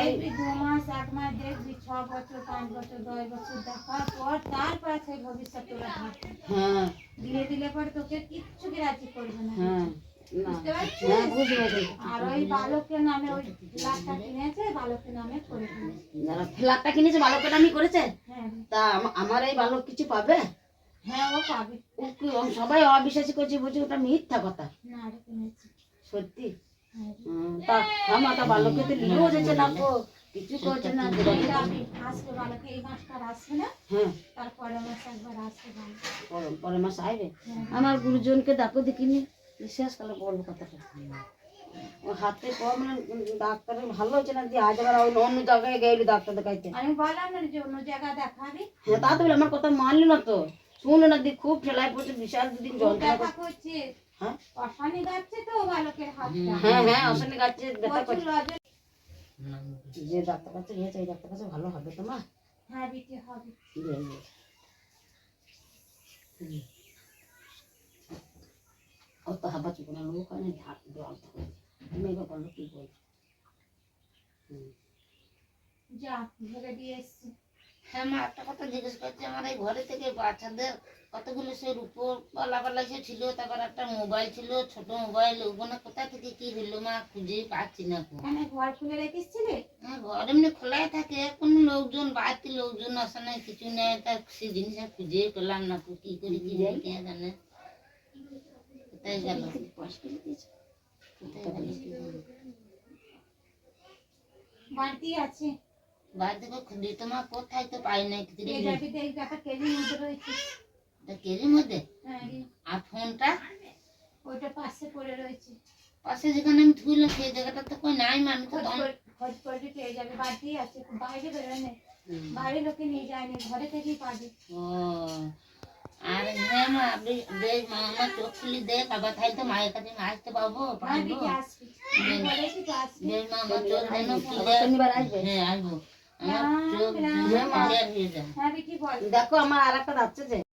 দেখবি 2 মাস 1 মাস দেখবি 6 বছর 5 বছর 10 বছর দেখার পর তারপর সেই ভবিষ্যৎ তোরা ভাববি। হ্যাঁ দিয়ে দিলে পরে তোকে কিচ্ছু রাজি করবে না। হ্যাঁ বুঝতে পারছিস? হ্যাঁ বুঝতে আর ওই বালকের নামে ওই ফ্ল্যাটটা কিনেছে বালকের নামে করে দিয়েছে। যারা ফ্ল্যাটটা কিনেছে বালকের নামই করেছে। হ্যাঁ তা আমার এই বালক কিছু পাবে? হ্যাঁ ও পাবে। সবাই অবিশ্বাসী করছে, বলছে ওটা মিথ্যা কথা। না রে কিনেছে সত্যি? হ্যাঁ তা আমার বালককে তো নিয়েও যাচ্ছে না গো, কিছু করছে না। আসবে বালকে এই মাসটা আসবে না। হ্যাঁ তারপরে মাস একবার আসবে বালক। পরের মাস আইবে। আমার গুরুজনকে ডাকো দেখিনি, বিশ্বাস করলে বলবো কথাটা। ও হাতে কম ডাক্তারের ভালো হচ্ছে না, দিয়ে আজ আবার অন্য জায়গায় গেলি ডাক্তার দেখাইতে। আমি বললাম না যে অন্য জায়গায় দেখাবি। হ্যাঁ তা তো বলে আমার কথা মানলি না তো, শুনলো না, দিয়ে খুব ঠেলায় পড়ছে, বিশাল দুদিন যন্ত্রণা করছে। হ্যাঁ অশানি যাচ্ছে তো বালকের হাতটা। হ্যাঁ হ্যাঁ অশানি গাছে ব্যথা করছে। লজে যে ডাক্তার কাছে গিয়েছে এই ডাক্তার কাছে ভালো হবে তোমার। হ্যাঁ বিটি হবে। অত হাবা চুপনা লোক হয় না, ঢাক জল থাকে তুমি এবার বলো কি বল। যা ঘরে দিয়ে এসছি। হ্যাঁ মা, একটা কথা জিজ্ঞেস করছি, আমার এই ঘরে থেকে বাচ্চাদের কতগুলো সে রূপোর পালা ছিল, তারপর একটা মোবাইল ছিল, ছোট মোবাইল, ওগুলো কোথা থেকে কি হলো মা, খুঁজেই পাচ্ছি না। ঘর খুলে রেখেছিলে? হ্যাঁ ঘর এমনি খোলাই থাকে, কোনো লোকজন বাড়তি লোকজন আসে নাই, কিছু নেই, তা সেই জিনিস খুঁজেই পেলাম না, কি করি কি যাই কে জানে কোথায় গেল। বাড়তি আছে বাড়িতে খুঁজে তোমার কোথায় তো পাই নাই। কেজির মধ্যে রয়েছে। কেজির মধ্যে? হ্যাঁ আর ফোনটা? ওইটা পাশে পড়ে রয়েছে। পাশে যেখানে আমি ধুইলাম সেই জায়গাটা তো কই নাই, আমি তো খোঁজ করলে পেয়ে যাবে। বাড়তি আছে, বাইরে বেরোনে, বাইরে লোকে নিয়ে যায়নি, ঘরে থেকেই পাবে। ও আর হ্যাঁ মা, আমার চোখ খুলি দেখ, আবার তাই তো মায়ের কাছে আসতে পাবো। বেশ মা, আমার চোখ যেন খুলে। হ্যাঁ আসবো, আমার চোখ দেখো আমার আর একটা যাচ্ছে যে